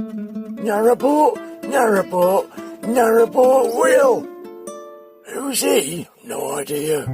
Narrowboat, narrowboat, narrowboat Will. Who's he? No idea.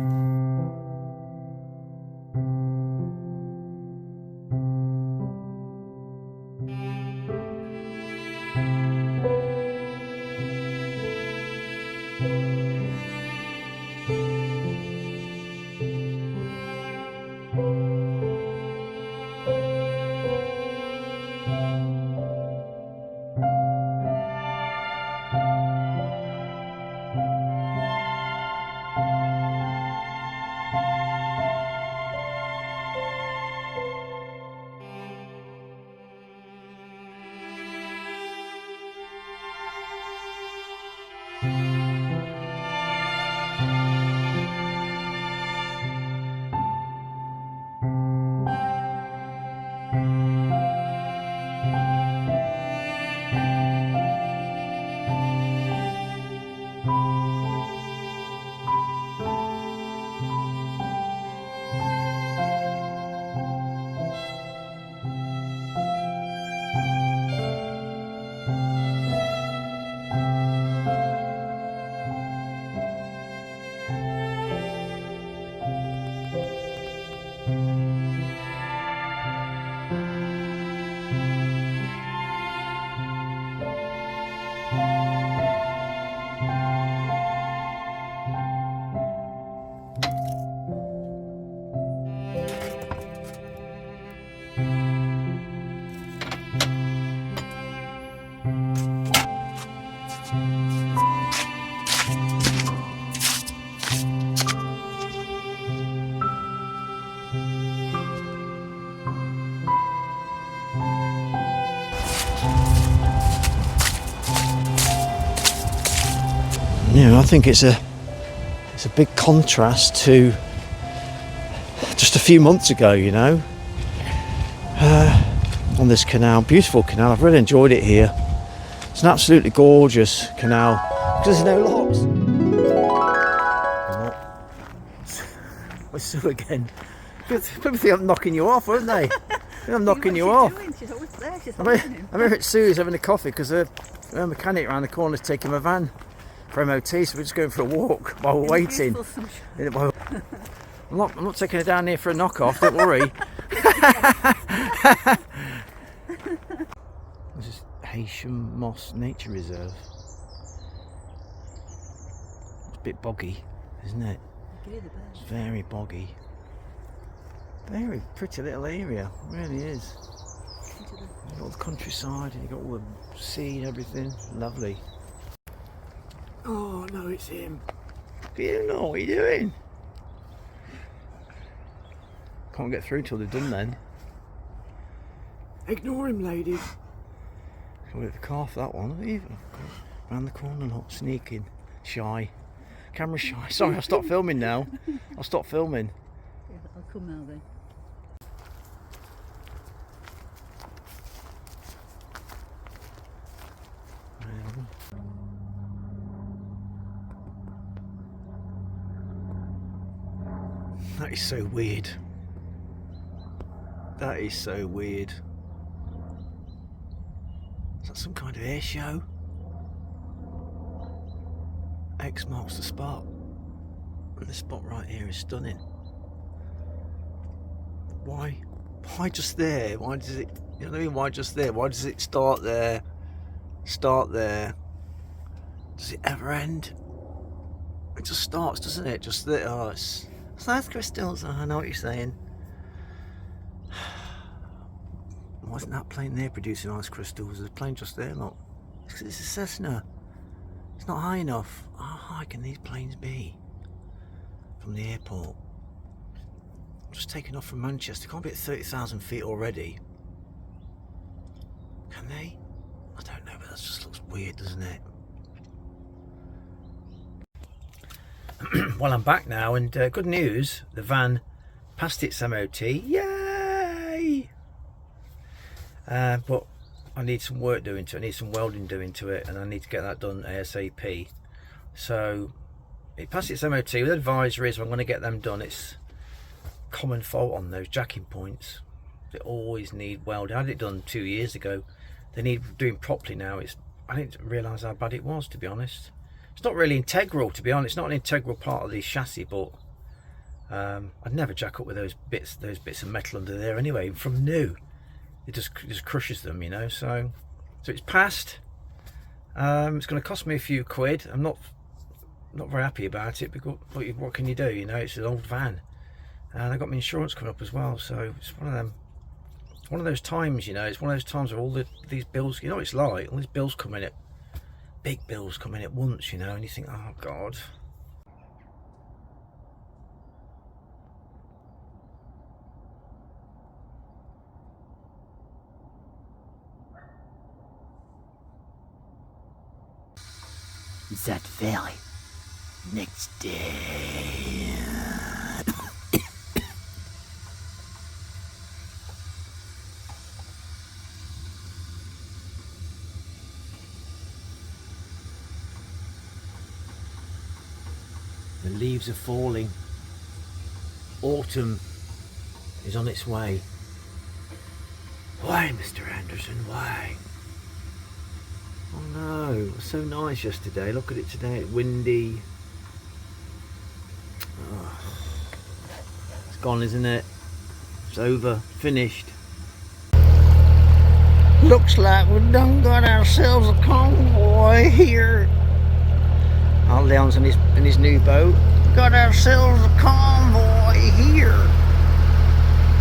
Yeah, I think it's a big contrast to just a few months ago, you know, on this canal. Beautiful canal. I've really enjoyed it here. It's an absolutely gorgeous canal because there's no locks. What's Sue again? People think I'm knocking you off, aren't they? I'm knocking you off. She's always there. She's I remember at Sue's having a coffee because her mechanic around the corner is taking my van for MOT, so we're just going for a walk while we're waiting. I'm not taking her down here for a knock-off, don't worry. This is Haitian Moss Nature Reserve. It's a bit boggy, isn't it? It's very boggy. Very pretty little area, it really is. You've got the countryside and you've got all the sea and everything. Lovely. Oh no, it's him. You know what you're doing. Can't get through till they're done then. Ignore him, ladies. Got the car for that one. Even round the corner, not sneaking, shy, camera shy. Sorry, I'll stop filming now. I'll stop filming. Yeah, I'll come now then. That is so weird. That is so weird. Is that some kind of air show? X marks the spot. And the spot right here is stunning. Why? Why just there? Why does it, you know what I mean? Why just there? Why does it start there? Start there? Does it ever end? It just starts, doesn't it? Just there. Oh, it's nice crystals. Oh, I know what you're saying. Why isn't that plane there producing ice crystals? There's a plane just there, look. It's a Cessna. It's not high enough. How high can these planes be from the airport? Just taking off from Manchester. Can't be at 30,000 feet already. Can they? I don't know, but that just looks weird, doesn't it? Well, I'm back now, and good news, the van passed its MOT. Yay! But I need some work doing to it. I need some welding doing to it, and I need to get that done ASAP. So it passed its MOT with advisories. So I'm going to get them done. It's common fault on those jacking points. They always need welding. I had it done 2 years ago, they need doing properly now. I didn't realise how bad it was, to be honest. It's not really integral, to be honest. It's not an integral part of the chassis, but I'd never jack up with those bits of metal under there anyway. From new, it just crushes them, you know. So it's passed. It's going to cost me a few quid. I'm not very happy about it, because what can you do? You know, it's an old van, and I got my insurance coming up as well. So it's one of those times, you know. It's one of those times where all these bills, you know, it's like all these bills come in, big bills come in at once, you know, and you think, oh God. That very next day. The leaves are falling. Autumn is on its way. Why, Mr. Anderson, why? Oh no, it was so nice yesterday. Look at it today, it's windy. Oh, it's gone, isn't it? It's over, finished. Looks like we done got ourselves a convoy here. Old Leon's in his new boat. Got ourselves a convoy here.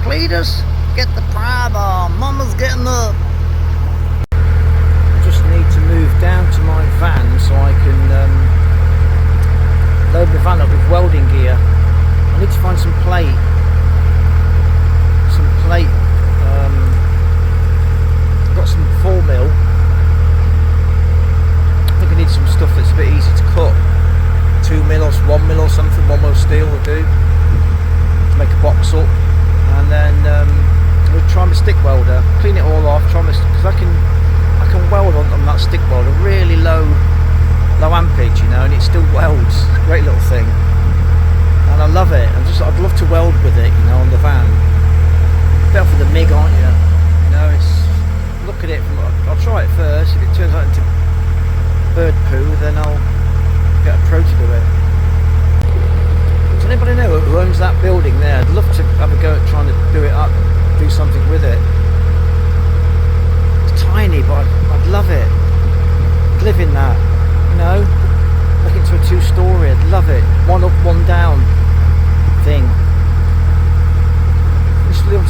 Cletus, get the pry bar. Mama's getting up. Just need to move down to my van so I can load the van up with welding gear. I need to find some plate. I've got some 4mm. I think I need some stuff that's a bit easy to cut. 2mm or 1mm or something. 1mm steel will do to make a box up, and then we'll try my stick welder, clean it all off, because I can weld on that stick welder really low ampage, you know, and it still welds. It's a great little thing, and I love it. I'd love to weld with it, you know, on the van. Better for the MIG, aren't you? You know, look at it. I'll try it first. If it turns out into bird poo, then I'll get a pro to do it. Does anybody know who owns that building there? I'd love to have a go at trying to do it up, do something with it. Tiny, but I'd love it. I'd live in that, you know, make it to a 2-story. I'd love it. One up, one down thing.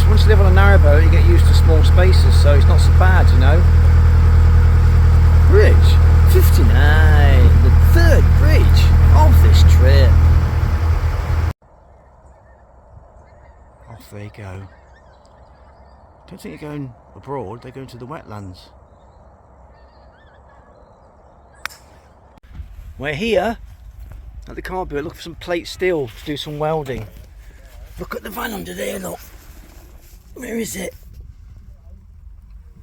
Once you live on a narrowboat, you get used to small spaces, so it's not so bad, you know. Bridge 59, the third bridge of this trip. Off they go. Don't think they're going abroad, they're going to the wetlands. We're here at the carburet looking for some plate steel to do some welding. Look at the van under there, look. Where is it?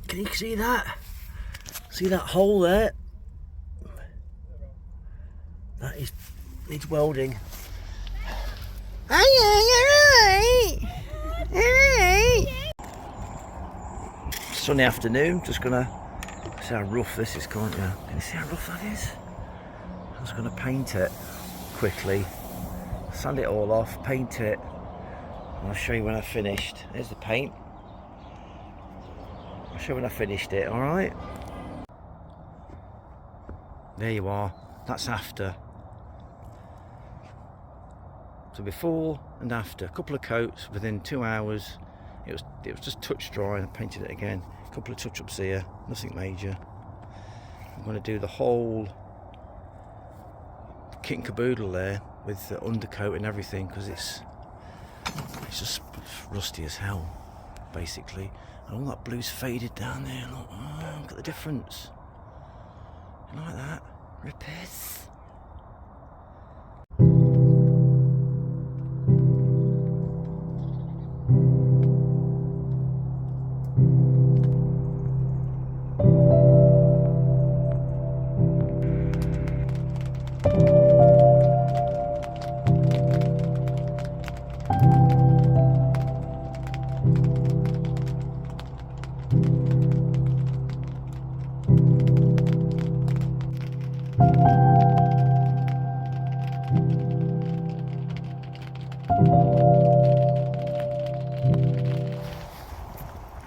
Can you see that? See that hole there? That needs welding. Aye, alright. Sunny afternoon, just gonna see how rough this is, can't you? Can you see how rough that is? I'm just gonna paint it quickly, sand it all off, paint it, and I'll show you when I've finished. There's the paint. I'll show you when I finished it, alright? There you are, that's after. So before and after, a couple of coats within 2 hours. It was just touch dry, and I painted it again. A couple of touch-ups here, nothing major. I'm going to do the whole kit and caboodle there with the undercoat and everything, because it's just rusty as hell, basically. And all that blue's faded down there. Look, oh, look at the difference. You like that? Repairs.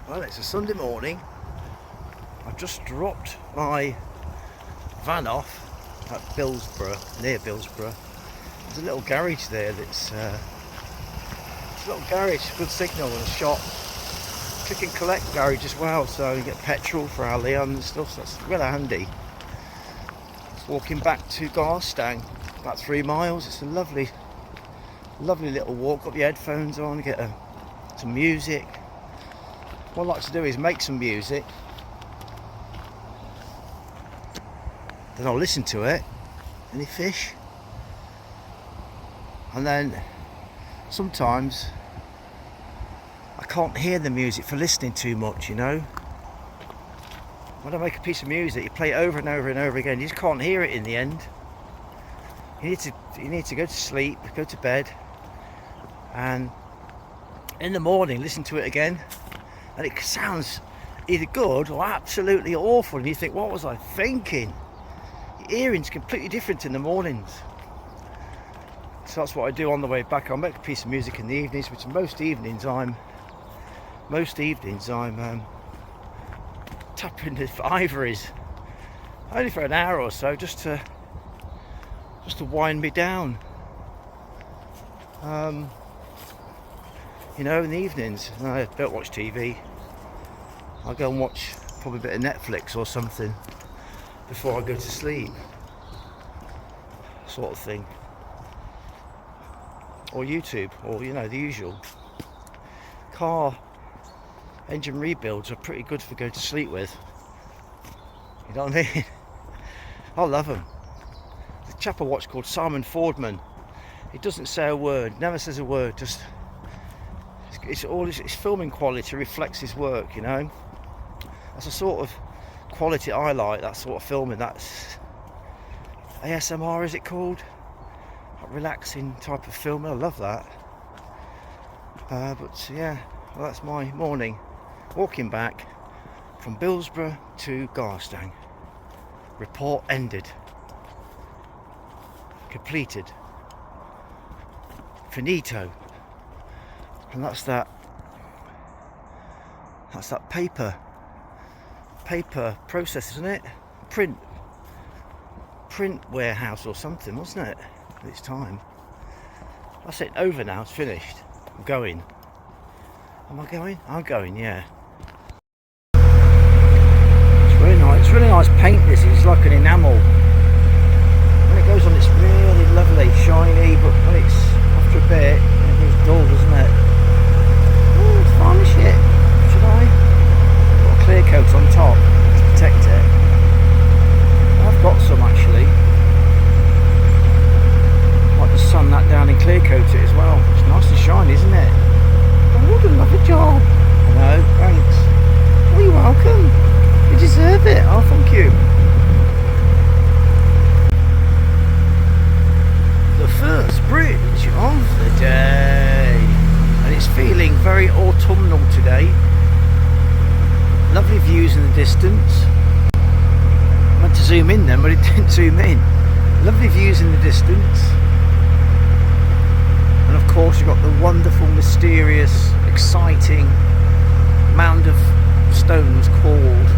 Well, it's a Sunday morning. I've just dropped my van off at Billsborough, near Billsborough. There's a little garage there that's it's a little garage, good signal and a shop. Click and collect garage as well, so you get petrol for our Leon and stuff, so that's really handy. Just walking back to Garstang, about 3 miles. It's a lovely little walk. Got the headphones on, get some music. What I like to do is make some music, then I'll listen to it, any fish, and then sometimes I can't hear the music for listening too much, you know. When I make a piece of music, you play it over and over and over again, you just can't hear it in the end. You need to go to sleep, go to bed, and in the morning listen to it again, and it sounds either good or absolutely awful, and you think, what was I thinking? Your hearing's completely different in the mornings. So that's what I do on the way back. I'll make a piece of music in the evenings, which most evenings I'm tapping the ivories, only for an hour or so, just to wind me down. You know, in the evenings, I don't watch TV. I'll go and watch probably a bit of Netflix or something before I go to sleep, sort of thing. Or YouTube, or you know, the usual. Car engine rebuilds are pretty good for going to sleep with. You know what I mean? I love them. The chap I watch called Simon Fordman. He doesn't say a word, never says a word, just it's all his filming quality reflects his work, you know. That's the sort of quality I like, that sort of filming. That's ASMR, is it called? That relaxing type of filming. I love that. But yeah, well, that's my morning walking back from Billsborough to Garstang. Report ended. Completed. Finito. And that's that paper process, isn't it? Print warehouse or something, wasn't it? It's time. That's it, over now, it's finished. I'm going. Am I going? I'm going, yeah. It's really nice. It's really nice paint, this. It's like an enamel. When it goes on, it's really lovely, shiny, but when it's after a bit, it goes dull, doesn't it? Oh, it's varnish it. Should I? Got a clear coat on top to protect it. I've got some actually. Might just sun that down and clear coat it as well. It's nice and shiny, isn't it? Oh, you love a job. I know, thanks. Oh, you're welcome. You deserve it. Oh, thank you. The first bridge of the day. And it's feeling very autumnal today. Lovely views in the distance. I meant to zoom in then, but it didn't zoom in. Lovely views in the distance. And of course you've got the wonderful, mysterious, exciting mound of stones called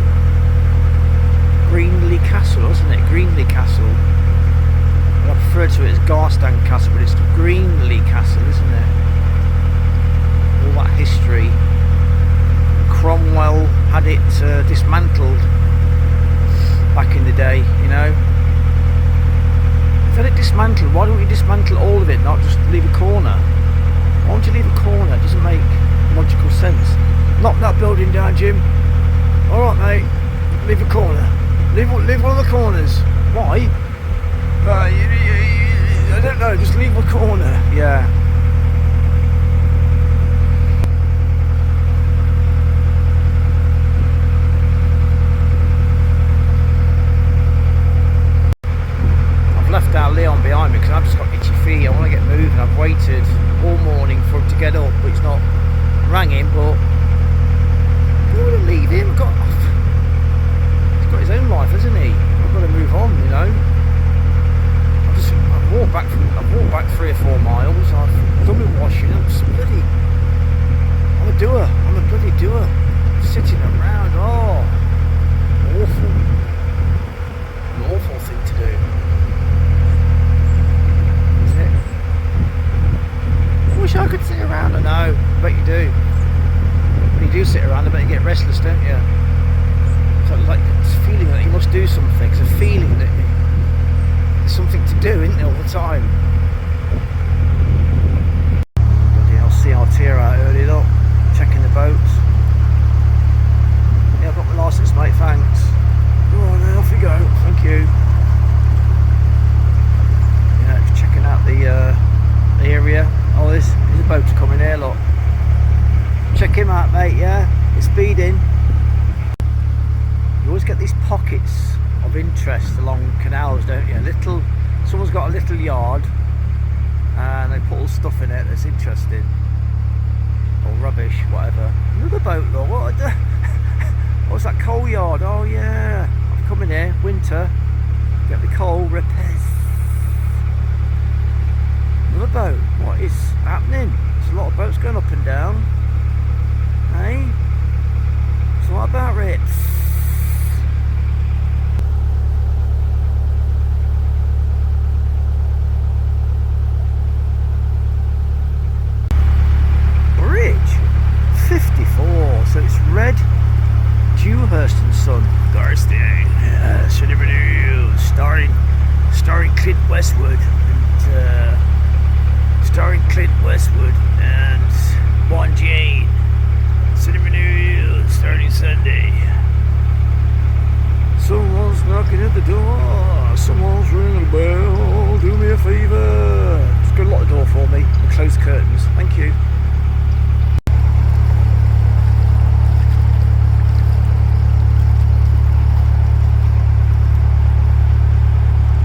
Greenley Castle, isn't it? Greenley Castle. Well, I refer to it as Garstang Castle, but it's Greenley Castle, isn't it? All that history. Cromwell had it dismantled back in the day, you know. If you had it dismantled, why don't you dismantle all of it, not just leave a corner? Why don't you leave a corner? It doesn't make logical sense. Knock that building down, Jim. Alright, mate, leave a corner. Leave one of the corners. Why? I don't know, just leave a corner. Yeah. Left our Leon behind me because I've just got itchy feet. I want to get moving. I've waited all morning for him to get up, but he's not rang him. But I don't want to leave him. He's got his own life, hasn't he? I've got to move on, you know. I've walked back 3 or 4 miles. I've done my washing. I'm a doer. I'm a bloody doer. Sitting around. Oh, awful. An awful thing to do. Isn't it? I wish I could sit around. I know. I bet you do. When you do sit around, I bet you get restless, don't you? So like it's a feeling that you must do something. It's a feeling that there's something to do, isn't it, all the time? Bloody hell, see Altira out early, look. Checking the boats. Yeah, I've got my licence, mate, thanks. Oh, then off you go. Thank you. Yeah, just checking out the area. Oh, there's a boat coming here, look. Check him out, mate, yeah? He's speeding. You always get these pockets of interest along canals, don't you? Someone's got a little yard and they put all stuff in it that's interesting. Or rubbish, whatever. Another boat, look. What's that coal yard? Oh yeah. I'm coming here, winter. Get the coal repairs. Another boat. What is happening? There's a lot of boats going up and down. Hey? So what about it? Bridge 54, so it's red. Dewhurst and Son. Thursday. Yeah, Cinema News. Starring Clint Westwood and Juan Jane. Cinema News starting Sunday. Someone's knocking at the door. Someone's ringing the bell. Do me a favour. Just go lock the door for me and close the curtains. Thank you.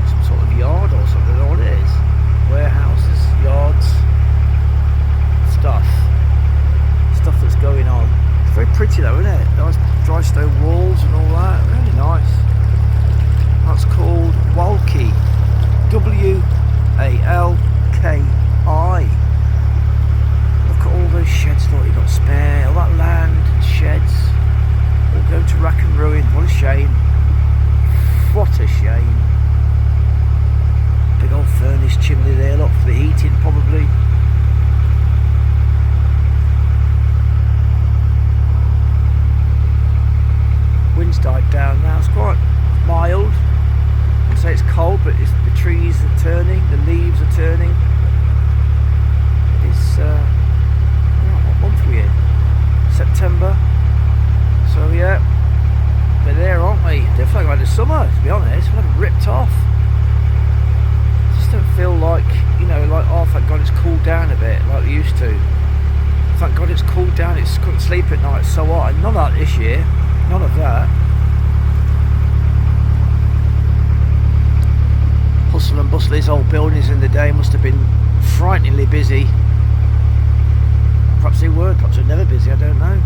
Some sort of yard or something. I don't know what it is. Warehouses, yards, stuff that's going on. It's very pretty though, isn't it? Nice dry stone walls and all that. Really nice. That's called Walkie. Walki. Look at all those sheds. Look, you've got spare. All that land, sheds, all going to rack and ruin. What a shame. What a shame. Big old furnace chimney there, look, for the heating probably. Wind's died down now, it's quite mild. I'd say it's cold, but the trees are turning, the leaves are turning. It's, what month are we in? September. So yeah, we're there, aren't we? I don't feel like I've had a summer, to be honest. We've had it ripped off. I just don't feel like, like, oh, thank God it's cooled down a bit, like we used to. Thank God it's cooled down, it's couldn't sleep at night, it's so hot. None of that this year. None of that. Hustle and bustle, these old buildings in the day must have been frighteningly busy. Perhaps they were, perhaps they're never busy, I don't know.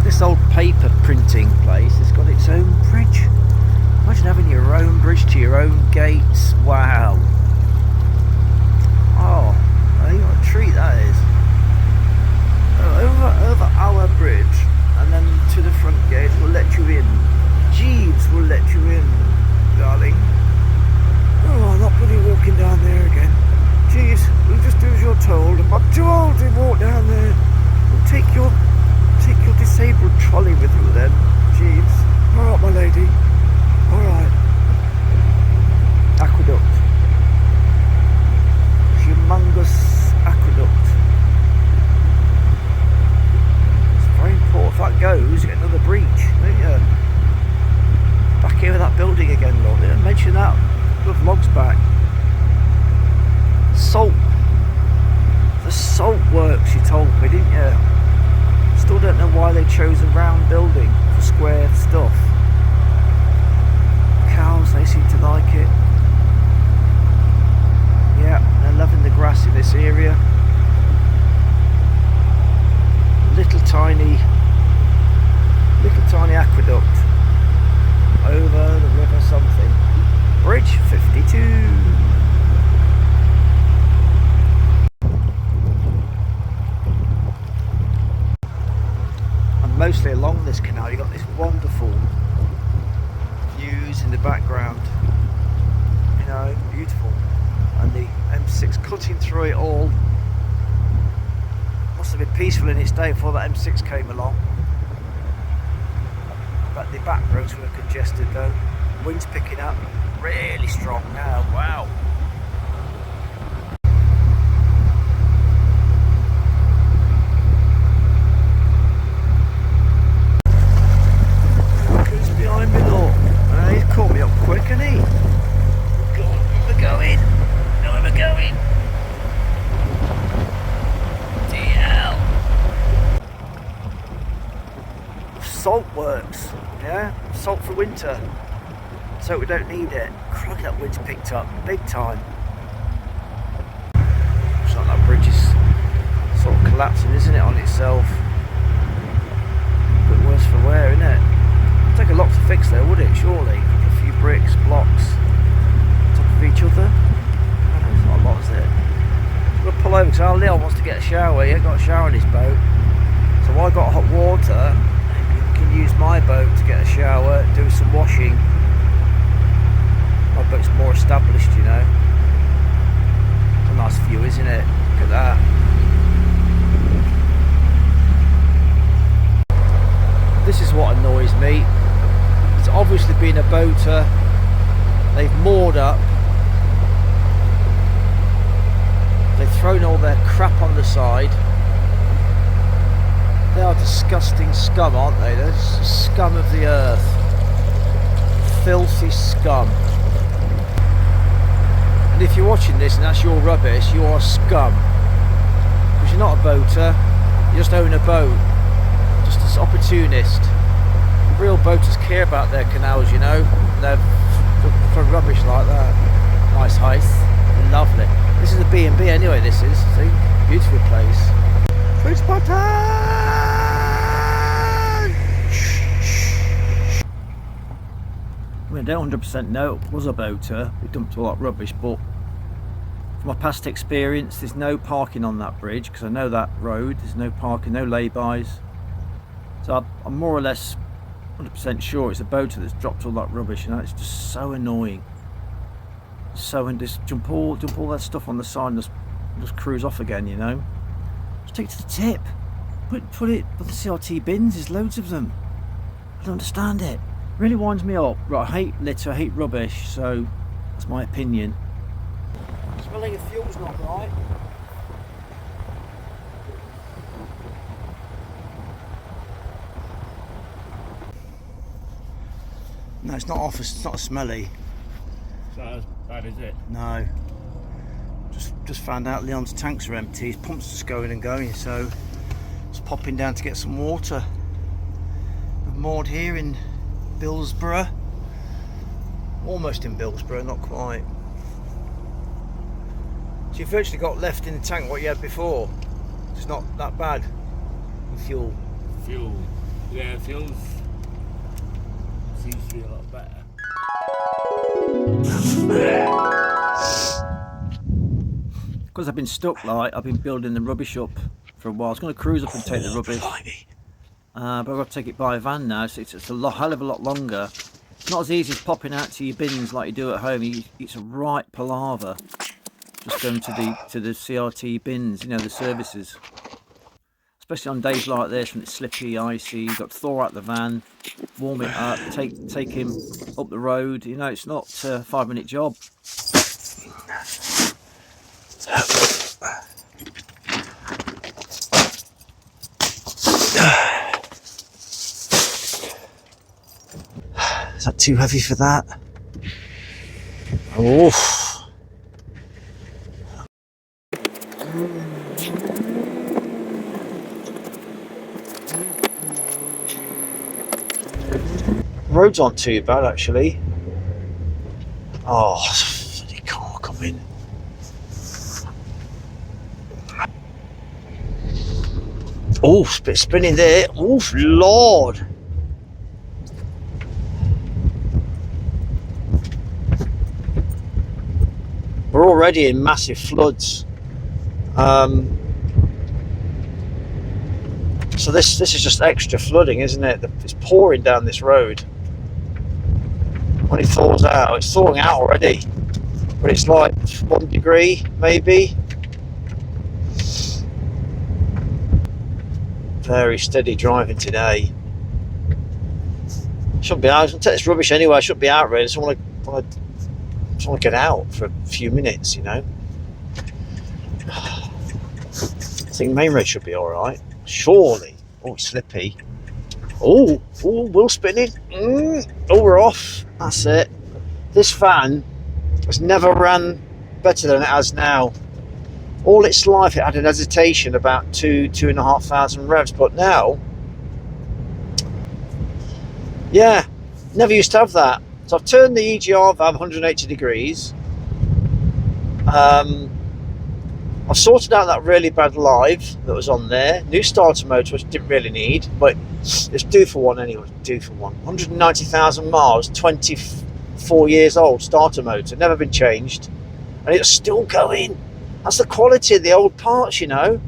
This old paper printing place has got its own bridge. Imagine having your own bridge to your own gates. Wow. Oh, what a treat that is. Over our bridge and then to the front gate will let you in. Jeeves will let you in, darling. Oh, I'm not bloody walking down there again. Jeeves, we'll just do as you're told. I'm not too old to walk down there. We'll take your disabled trolley with you then, Jeeves. Alright, my lady. Alright. Aqueduct. Humongous aqueduct. It's very important. If that goes, you get another breach, don't you? Back here with that building again, Lord. They didn't mention that. The vlog's back. Salt. The salt works, you told me, didn't you? Still don't know why they chose a round building for square stuff. Cows, they seem to like it. Yeah, they're loving the grass in this area. Little tiny tiny aqueduct over the river something. Bridge 52. And mostly along this canal you've got this wonderful views in the background. You know, beautiful. And the M6 cutting through it all. Must have been peaceful in its day before that M6 came along. But the back roads were congested though. Wind's picking up really strong now. Wow. Who's behind me, look? He's caught me up quick, hasn't he? Go on, where we're going. Know where we're going. DL. Salt works, yeah? Salt for winter. So we don't need it. Crikey, that wind's picked up big time. Looks like that bridge is sort of collapsing, isn't it, on itself? A bit worse for wear, isn't it? It'd take a lot to fix there, would it, surely? A few bricks, blocks, on top of each other. There's not a lot, is it? We'll pull over because our Leon wants to get a shower. He ain't got a shower in his boat. So I got hot water. You can use my boat to get a shower, do some washing. My boat's more established, you know. It's a nice view, isn't it? Look at that. This is what annoys me. It's obviously been a boater. They've moored up. They've thrown all their crap on the side. They are disgusting scum, aren't they? They're the scum of the earth. Filthy scum. And if you're watching this and that's your rubbish, you are scum. Because you're not a boater, you just own a boat. Just an opportunist. Real boaters care about their canals, you know. They're for rubbish like that. Nice height. Lovely. This is a B&B anyway, this is. See? Beautiful place. Food spotted! I mean, I don't 100% know it was a boater. We dumped all that rubbish, but from my past experience, there's no parking on that bridge because I know that road. There's no parking, no lay-bys. So I'm more or less 100% sure it's a boater that's dropped all that rubbish. You know, it's just so annoying. And just jump all that stuff on the side and just cruise off again. You know, just take it to the tip. Put it with the CRT bins. There's loads of them. I don't understand it. Really winds me up. Right, I hate litter, I hate rubbish, so that's my opinion. Smelling of fuel's not right. No, it's not off, it's not smelly. It's not as bad, is it? No. Just found out Leon's tanks are empty, his pump's just going and going, so just popping down to get some water. We've moored here in Billsborough. Almost in Billsborough, not quite. So you've virtually got left in the tank what you had before. It's not that bad. Fuel. Yeah, fuel's seems to be a lot better. Because I've been stuck, like I've been building the rubbish up for a while. I was going to cruise up and take the rubbish, but I've got to take it by van now, so it's a hell of a lot longer. It's not as easy as popping out to your bins like you do at home. It's a right palaver just going to the CRT bins, you know, the services. Especially on days like this when it's slippy, icy, you've got to thaw out the van, warm it up, take him up the road. You know, it's not a 5-minute job. Is that too heavy for that? Oh. Roads aren't too bad actually. Oh, bloody car coming. Oh, bit spinning there. Oh, Lord. already in massive floods. So this is just extra flooding, isn't it? It's pouring down this road. When it thaws out, it's thawing out already, but it's like 1 degree maybe. Very steady driving today. Shouldn't be out. I'll take this rubbish anyway. I shouldn't be out really. I just want to get out for a few minutes, you know. I think main road should be all right. Surely. Oh, it's slippy. Oh, wheel spinning. Oh, we're off. That's it. This van has never ran better than it has now. All its life it had an hesitation about 2,500 revs, but now, yeah, never used to have that. So I've turned the EGR valve 180 degrees. I've sorted out that really bad live that was on there. New starter motor, which didn't really need, but it's due for one anyway. Due for one. 190,000 miles, 24 years old starter motor, never been changed, and it's still going. That's the quality of the old parts, you know.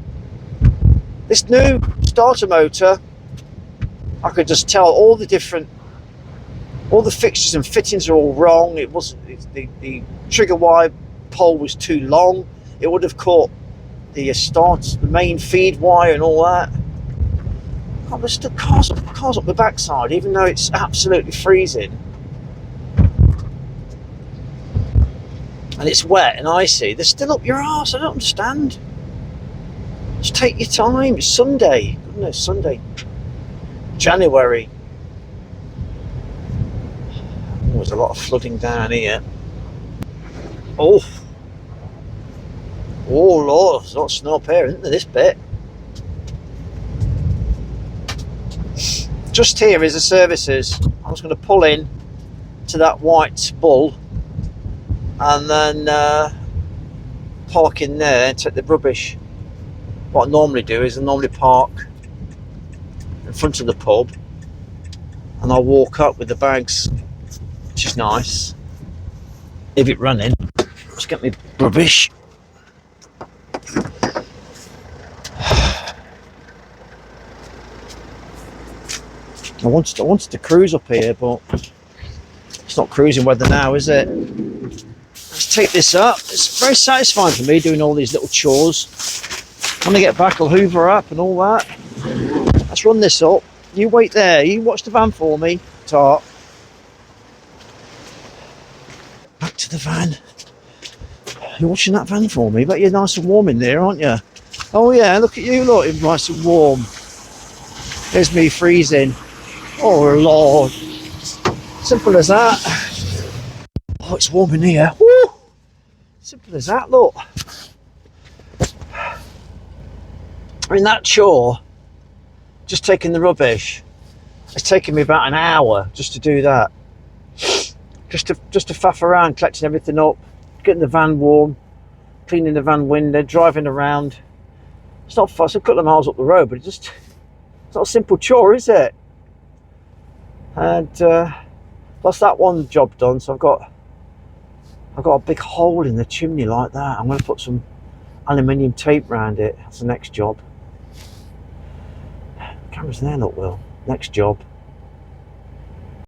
This new starter motor, I could just tell all the fixtures and fittings are all wrong. It wasn't the trigger wire pole was too long. It would have caught the main feed wire and all that. God, there's still cars up the backside, even though it's absolutely freezing. And it's wet and icy. They're still up your arse. I don't understand. Just take your time. It's Sunday. Goodness, Sunday. January. Oh, there's a lot of flooding down here. Oh Lord, there's a lot of snow up here, isn't there, this bit? Just here is the services. I'm just going to pull in to that white bull and then park in there and take the rubbish. What I normally do is I normally park in front of the pub and I'll walk up with the bags, which is nice. Leave it running. Just get me rubbish. I wanted to cruise up here, but it's not cruising weather now, is it? Let's take this up. It's very satisfying for me doing all these little chores. When I get back, I'll hoover up and all that. Let's run this up. You wait there. You watch the van for me, Tart. Back to the van. You're watching that van for me. Bet you're nice and warm in there, aren't you? Oh yeah, look at you, look, it's nice and warm. There's me freezing. Oh Lord. Simple as that. Oh, it's warm in here. Woo! Simple as that, look. I mean, that chore, just taking the rubbish, it's taken me about an hour just to do that. Just to faff around, collecting everything up, getting the van warm, cleaning the van window, driving around. It's not fast, a couple of miles up the road, but it's not a simple chore, is it? And that's that one job done. So I've got a big hole in the chimney like that. I'm going to put some aluminium tape around it. That's the next job. Camera's there, look, Will. Next job.